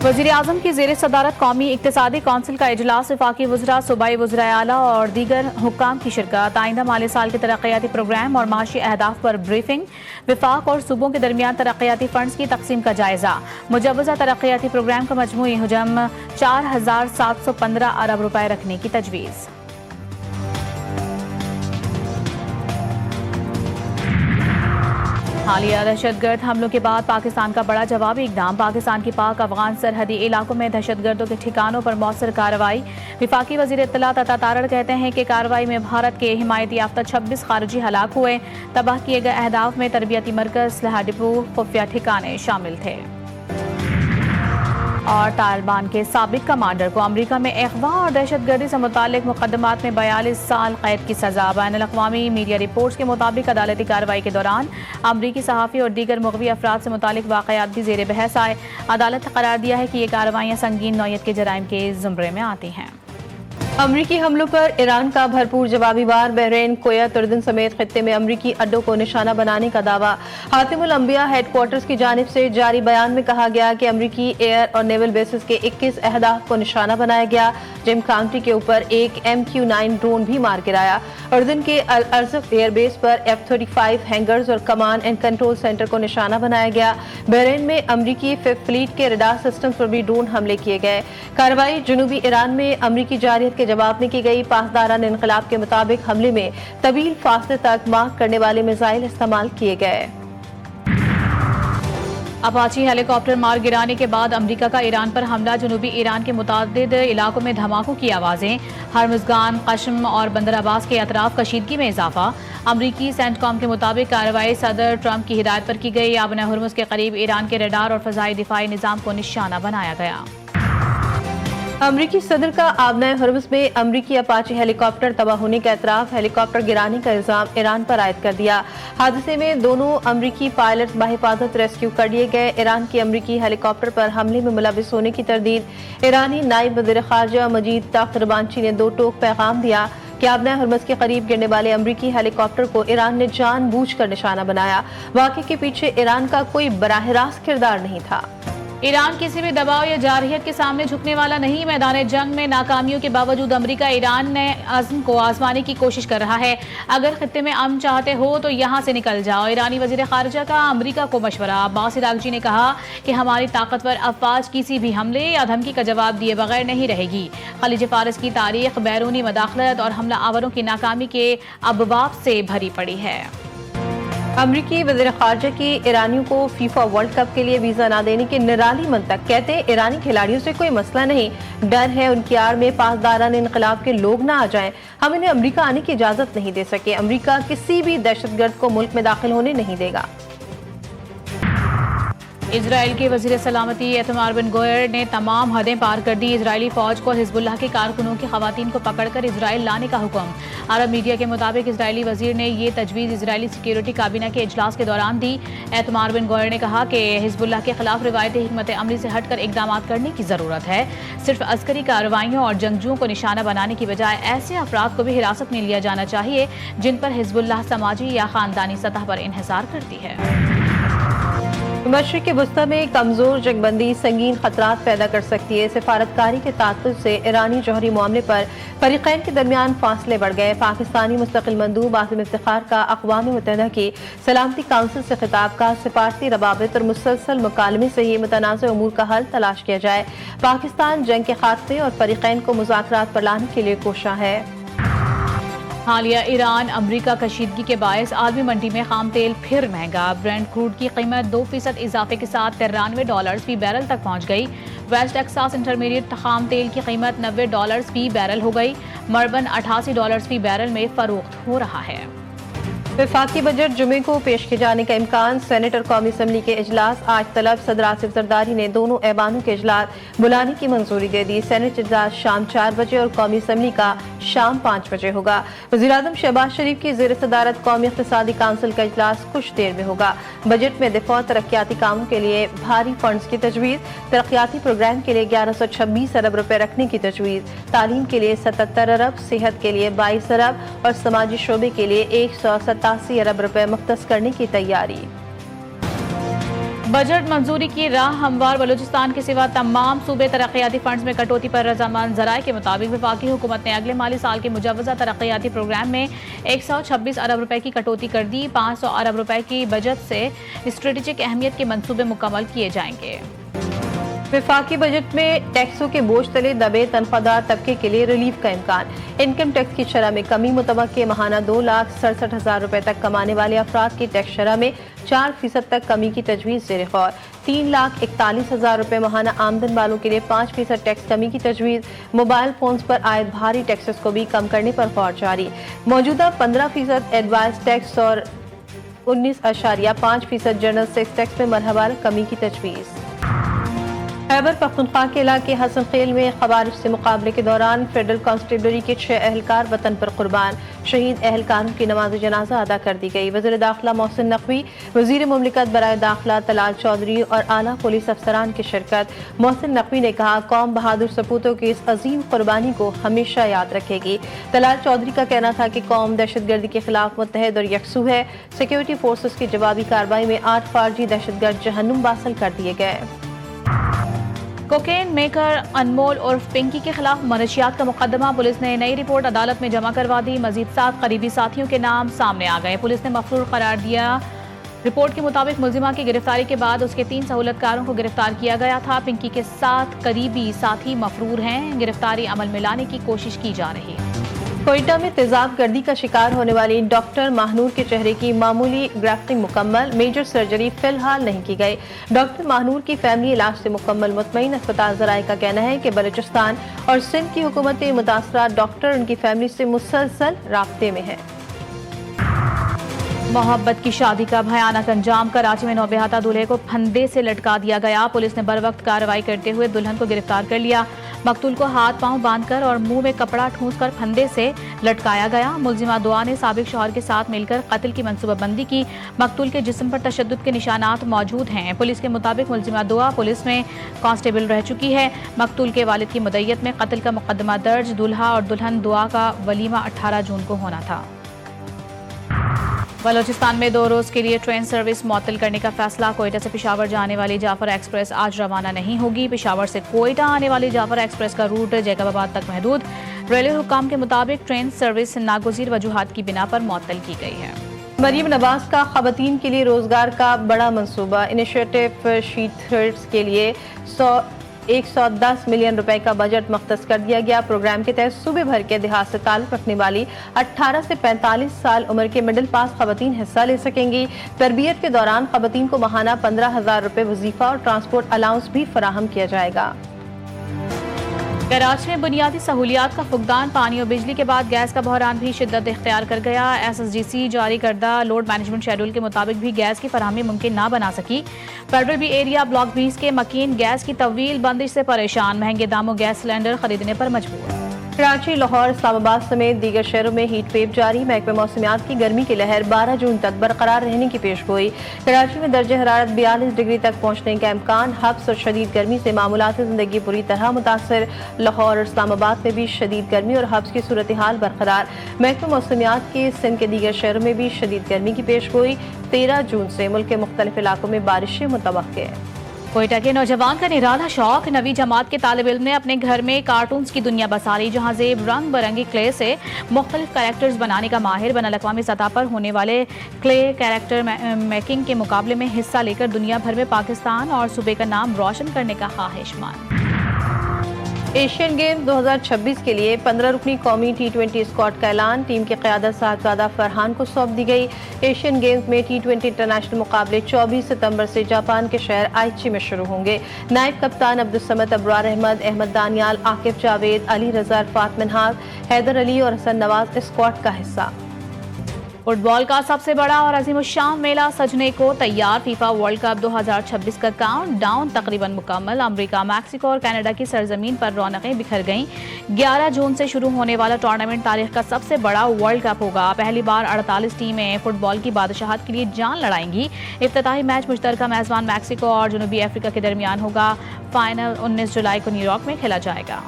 वज़ीर आज़म की ज़ेर सदारत कौमी इक़्तिसादी कौंसिल का इजलास, वफ़ाक़ी वज़रा, सूबाई वज़राए आला और दीगर हुक्काम की शिरकत। आइंदा माली साल के तरक्याती प्रोग्राम और माशी अहदाफ पर ब्रीफिंग। विफाक और सूबों के दरमियान तरक्याती फ़ंड्स की तक़सीम का जायज़ा। मुजव्वज़ा तरक्याती प्रोग्राम का मजमूई हजम 4715 अरब रुपए रखने की तजवीज़। हालिया दहशतगर्द हमलों के बाद पाकिस्तान का बड़ा जवाबी इक़दाम। पाकिस्तान की पाक अफगान सरहदी इलाकों में दहशतगर्दों के ठिकानों पर मौसर कार्रवाई। विफाकी वज़ीर इत्तलात अता तारड़ कहते हैं कि कार्रवाई में भारत के हिमायत याफ्ता 26 खारजी हलाक हुए। तबाह किए गए अहदाफ में तरबियती मरकज़, असलहा डिपो, खुफिया ठिकाने शामिल थे। और तालिबान के साबिक कमांडर को अमरीका में अगवा और दहशतगर्दी से मुताल्लिक मुकदमात में 42 साल कैद की सजा। बैनुल-अक़वामी मीडिया रिपोर्ट्स के मुताबिक अदालती कार्रवाई के दौरान अमरीकी सहाफ़ी और दीगर मुग़वी अफराद से मुताल्लिक वाक़यात भी ज़ेर बहस आए। अदालत ने करार दिया है कि ये कार्रवाइयाँ संगीन नौयत के जराइम के ज़ुमरे में आती हैं। अमरीकी हमलों पर ईरान का भरपूर जवाबी वार। बहरीन, कुवैत, उर्दन समेत खित्ते में अमरीकी अड्डों को निशाना बनाने का दावा। हातिमुल अंबिया हेडक्वार्टर्स की जानिब से जारी बयान में कहा गया कि अमरीकी एयर और नेवल बेसिस के 21 अहदाफ को निशाना बनाया गया। जिम काउंटी के ऊपर एक MQ-9 ड्रोन भी मार गिराया। उर्दन के अल अर्ज़फ़ एयरबेस पर F-35 हैंगर्स और कमांड एंड कंट्रोल सेंटर को निशाना बनाया गया। बहरीन में अमरीकी फिफ्थ फ्लीट के रडार सिस्टम पर भी ड्रोन हमले किए गए। कार्रवाई जनूबी ईरान में अमरीकी जारियत के जवाब में की गई। पासदारान इनकलाब के मुताबिक हमले में तवील फासले तक मार्क करने वाले मिसाइल इस्तेमाल किए गए। अपाची हेलीकॉप्टर मार गिराने के बाद अमरीका का ईरान पर हमला। जनूबी ईरान के मुतादिद इलाकों में धमाकों की आवाज़ें। हरमुज़गान, कश्म और बंदर अब्बास के अतराफ कशीदगी में इजाफा। अमरीकी सेंटकॉम के मुताबिक कार्रवाई सदर ट्रंप की हिदायत पर की गई। आबन हुर्मुज़ के करीब ईरान के रडार और फ़ज़ाई दिफाई निज़ाम को निशाना बनाया गया। अमरीकी सदर का आबना हुर्मुज़ में अमरीकी अपाची हेलीकॉप्टर तबाह होने का एतराफ़। हेलीकॉप्टर गिराने का इल्ज़ाम ईरान पर आयद कर दिया। हादसे में दोनों अमरीकी पायलट बाहिफाजत रेस्क्यू कर लिए गए। ईरान की अमरीकी हेलीकॉप्टर पर हमले में मुलविस होने की तरदीद। ईरानी नायब वज़ीर ख़ारजा मजीद ताक़ रिबांची ने दो टोक पैगाम दिया कि आबना हुर्मुज़ के करीब गिरने वाले अमरीकी हेलीकॉप्टर को ईरान ने जानबूझकर निशाना बनाया। वाक़े के पीछे ईरान का कोई बराह रास्त किरदार नहीं था। ईरान किसी भी दबाव या जारहियत के सामने झुकने वाला नहीं। मैदान जंग में नाकामियों के बावजूद अमरीका ईरान ने अज़्म को आजमाने की कोशिश कर रहा है। अगर खित्ते में अमन चाहते हो तो यहाँ से निकल जाओ। ईरानी वज़ीर ख़ारजा का अमरीका को मशवरा। अब्बास इराक़ची ने कहा कि हमारी ताकतवर अफ़वाज किसी भी हमले या धमकी का जवाब दिए बगैर नहीं रहेगी। खलीज फ़ारस की तारीख बैरूनी मदाखलत और हमला आवरों की नाकामी के अबवाब से भरी पड़ी है। अमरीकी वज़ीर ख़ारजा की ईरानियों को फीफा वर्ल्ड कप के लिए वीज़ा न देने की निराली मंतक। कहते हैं ईरानी खिलाड़ियों से कोई मसला नहीं, डर है उनकी आड़ में पासदारान इनकलाब के लोग ना आ जाएं। हम इन्हें अमरीका आने की इजाज़त नहीं दे सके। अमरीका किसी भी दहशतगर्द को मुल्क में दाखिल होने नहीं देगा। इजराइल के वज़ीर सलामती एतमार बिन गोयर ने तमाम हदें पार कर दी। इजरायली फौज को हिजबुल्लाह के कारकुनों की खवातीन को पकड़कर इजराइल लाने का हुक्म। अरब मीडिया के मुताबिक इजरायली वज़ीर ने ये तजवीज़ इजरायली सिक्योरिटी काबीना के इजलास के दौरान दी। एतमार बिन गोयर ने कहा कि हिजबुल्लाह के खिलाफ रिवायती हिकमत अमली से हटकर इकदाम करने की ज़रूरत है। सिर्फ अस्करी कार्रवाइयों और जंगजुओं को निशाना बनाने की बजाय ऐसे अफराद को भी हिरासत में लिया जाना चाहिए जिन पर हिजबुल्लाह समाजी या ख़ानदानी सतह पर इन्हिसार करती है। मशरिक़ वस्ता में कमज़ोर जंगबंदी संगीन खतरात पैदा कर सकती है। सिफारतकारी के तात्तुत से ईरानी जौहरी मामले पर फरीक़ैन के दरमियान फासले बढ़ गए। पाकिस्तानी मुस्तकिल मंदूब आज़म इफ्तिखार का अक़वाम मुत्तहिदा की सलामती काउंसिल से खिताब का सिफारती रवाबित और मुसलसल मुकालमे से ही मुतनाज़ उमूर का हल तलाश किया जाए। पाकिस्तान जंग के खात्मे और फरीक़ैन को मुज़ाकरात पर लाने के लिए कोशां है। हालिया ईरान अमरीका कशीदगी के बायस आलमी मंडी में खाम तेल फिर महंगा। ब्रेंट क्रूड की कीमत 2% इजाफे के साथ $93 फी बैरल तक पहुंच गई। वेस्ट टेक्सास इंटरमीडिएट खाम तेल की कीमत $90 फी बैरल हो गई। मर्बन $88 फी बैरल में फरोख्त हो रहा है। वफाकी बजट जुमे को पेश किए जाने का इम्कान। सेनेट और कौमी असम्बली के इजलास आज तलब। सदर आसिफ जरदारी ने दोनों ऐवानों के इजलास बुलाने की मंजूरी दे दी। सेनेट इजलास शाम 4 बजे और कौमी असम्बली का शाम 5 बजे होगा। वज़ीर-ए-आज़म शहबाज शरीफ की ज़ेर सदारत कौमी इक़्तिसादी काउंसिल का इजलास कुछ देर में होगा। बजट में दिफा और तरक्याती कामों के लिए भारी फंड्स की तजवीज़। तरक्याती प्रोग्राम के लिए 1126 अरब रुपए रखने की तजवीज़। तालीम के लिए 77 अरब, सेहत के लिए 22 अरब और समाजी शोबे के लिए 187 अरब रुपए मुख्तस करने की तैयारी। बजट मंजूरी की राह हमवार, बलूचिस्तान के सिवा तमाम सूबे तरक्याती फंड्स में कटौती पर रजामंद। ज़राए के मुताबिक वफाकी हुकूमत ने अगले माली साल के मुजव्वज़ा तरक्याती प्रोग्राम में 126 अरब रुपए की कटौती कर दी। 500 अरब रुपए की बजट से स्ट्रेटेजिक अहमियत के मंसूबे मुकम्मल किए जाएंगे। वफाकी बजट में टैक्सों के बोझ तले दबे तनख्वाहदार तबके के लिए रिलीफ का इम्कान। इनकम टैक्स की शरह में कमी मुतवक्के। माहाना 2,67,000 रुपए तक कमाने वाले अफराद की टैक्स शरह में 4% तक कमी की तजवीज़ ज़ेर गौर। 3,41,000 रुपए माहाना आमदन वालों के लिए 5% टैक्स कमी की तजवीज़। मोबाइल फोन्स पर आयद भारी टैक्सेस को भी कम करने पर गौर जारी। मौजूदा 15% एडवाइस टैक्स और 19.5% जनरल सेल्स टैक्स में मरहबार कमी की तजवीज़। खैबर पख्तूनख्वा के इलाके हसन खेल में खवारिज से मुकाबले के दौरान फेडरल कांस्टेबलरी के 6 अहलकार वतन पर कुर्बान। शहीद अहलकारों की नमाज जनाजा अदा कर दी गई। वज़ीर दाखिला मोहसिन नकवी, वज़ीर मुमलिकत बराए दाखिला तलाल चौधरी और आला पुलिस अफसरान की शिरकत। मोहसिन नकवी ने कहा, कौम बहादुर सपूतों की इस अजीम कुर्बानी को हमेशा याद रखेगी। तलाल चौधरी का कहना था कि कौम दहशतगर्दी के खिलाफ मुत्तहद और यकसू है। सिक्योरिटी फोर्सेस की जवाबी कार्रवाई में 8 फार्जी दहशतगर्द जहन्नुम बासल कर दिए गए। कोकेन मेकर अनमोल उर्फ पिंकी के खिलाफ मनशियात का मुकदमा। पुलिस ने नई रिपोर्ट अदालत में जमा करवा दी। मजीद 7 करीबी साथियों के नाम सामने आ गए। पुलिस ने मफरूर करार दिया। रिपोर्ट के मुताबिक मुलजिमा की गिरफ्तारी के बाद उसके 3 सहूलतकारों को गिरफ्तार किया गया था। पिंकी के 7 करीबी साथी मफरूर हैं। गिरफ्तारी अमल में लाने की कोशिश की जा रही है। कोयटा में तेजाब गर्दी का शिकार होने वाली डॉक्टर महानूर के चेहरे की मामूली ग्राफ्टिंग मुकम्मल। मेजर सर्जरी फिलहाल नहीं की गई। डॉक्टर महानूर की फैमिली इलाज से मुकम्मल मुतमईन। अस्पताल ज़राए का कहना है कि बलूचिस्तान और सिंध की हुकूमतें मुतासरा डॉक्टर उनकी फैमिली से मुसलसल राब्ते में है। मोहब्बत की शादी का भयानक अंजाम। कराची में नौबेहाता दूल्हे को फंदे से लटका दिया गया। पुलिस ने बरवक्त कार्रवाई करते हुए दुल्हन को गिरफ्तार कर लिया। मकतूल को हाथ पांव बांधकर और मुंह में कपड़ा ठूंसकर फंदे से लटकाया गया। मुलजिमा दुआ ने साबिक शौहर के साथ मिलकर कत्ल की मंसूबाबंदी की। मकतूल के जिस्म पर तशद्दुद के निशानात मौजूद हैं। पुलिस के मुताबिक मुलजिमा दुआ पुलिस में कांस्टेबल रह चुकी है। मकतूल के वालिद की मुद्दत में कत्ल का मुकदमा दर्ज। दूल्हा और दुल्हन दुआ का वलीमा 18 जून को होना था। बलूचिस्तान में 2 रोज़ के लिए ट्रेन सर्विस मुअत्तल करने का फैसला। कोयटा से पेशावर जाने वाली जाफर एक्सप्रेस आज रवाना नहीं होगी। पेशावर से कोयटा आने वाली जाफर एक्सप्रेस का रूट जैकबाबाद तक महदूद। रेलवे हुक्काम के मुताबिक ट्रेन सर्विस नागुज़ीर वजूहात की बिना पर मुअत्तल की गई है। मरीम नवाज का खवातीन के लिए रोजगार का बड़ा मंसूबा। इनिशिएटिव शीटर्स के लिए 110 मिलियन रुपए का बजट मख्तस कर दिया गया। प्रोग्राम के तहत सूबे भर के देहात से ताल्लुक रखने वाली 18 से 45 साल उम्र के मिडिल पास खवातीन हिस्सा ले सकेंगी। तरबियत के दौरान खवातीन को माहाना 15,000 रुपए वजीफा और ट्रांसपोर्ट अलाउंस भी फराहम किया जाएगा। कराची में बुनियादी सहूलियात का फुकदान। पानी और बिजली के बाद गैस का बहरान भी शिद्दत इख्तियार कर गया। SSGC जारी करदा लोड मैनेजमेंट शेड्यूल के मुताबिक भी गैस की फराहमी मुमकिन ना बना सकी। फेडरल बी एरिया ब्लॉक 20 के मकीन गैस की तवील बंदिश से परेशान। महंगे दामों गैस सिलेंडर खरीदने पर मजबूर। कराची, लाहौर, इस्लामाबाद समेत दीगर शहरों में हीट वेव जारी। महकमे मौसमियात की गर्मी की लहर 12 जून तक बरकरार रहने की पेशगोई। कराची में दर्जे हरारत 42 डिग्री तक पहुंचने का इम्कान। हब्स और शदीद गर्मी से मामूलात जिंदगी बुरी तरह मुतासर। लाहौर और इस्लामाबाद में भी शदीद गर्मी और हब्स की सूरत हाल बरकरार। महकमे मौसमियात के सिंध के दीगर शहरों में भी शदीद गर्मी की पेशगोई। 13 जून से मुल्क के मुख्तलिफ इलाकों में बारिशें मुतवक्के। कोयटा के नौजवान का निराला शौक। नवी जमात के तालिब इल्म ने अपने घर में कार्टून्स की दुनिया बसा ली, जहाँ जेब रंग बिरंगी क्ले से मुख्तलिफ कैरेक्टर्स बनाने का माहिर। बैनुल-अक़वामी सतह पर होने वाले क्ले कैरेक्टर मेकिंग के मुकाबले में हिस्सा लेकर दुनिया भर में पाकिस्तान और सूबे का नाम रोशन करने का ख्वाहिशमंद। एशियन गेम्स 2026 के लिए 15 रुकनी कौमी T20 स्क्वाड का ऐलान। टीम की क़यादत साहबजादा फरहान को सौंप दी गई। एशियन गेम्स में T20 इंटरनेशनल मुकाबले 24 सितंबर से जापान के शहर आइची में शुरू होंगे। नायब कप्तान अब्दुल-समद, अब्रार अहमद, अहमद दानियाल, आकिब जावेद, अली रज़ा, अरफात मिन्हाज, हैदर अली और हसन नवाज स्क्वाड का हिस्सा। फुटबॉल का सबसे बड़ा और अज़ीमुश्शान मेला सजने को तैयार। फीफा वर्ल्ड कप 2026 का काउंट डाउन तकरीबन मुकम्मल। अमेरिका, मैक्सिको और कनाडा की सरजमीन पर रौनकें बिखर गईं। 11 जून से शुरू होने वाला टूर्नामेंट तारीख का सबसे बड़ा वर्ल्ड कप होगा। पहली बार 48 टीमें फुटबॉल की बादशाहत के लिए जान लड़ाएंगी। इफ्तिताही मैच मुश्तरका मेजबान मैक्सिको और जनूबी अफ्रीका के दरमियान होगा। फाइनल 19 जुलाई को न्यूयॉर्क में खेला जाएगा।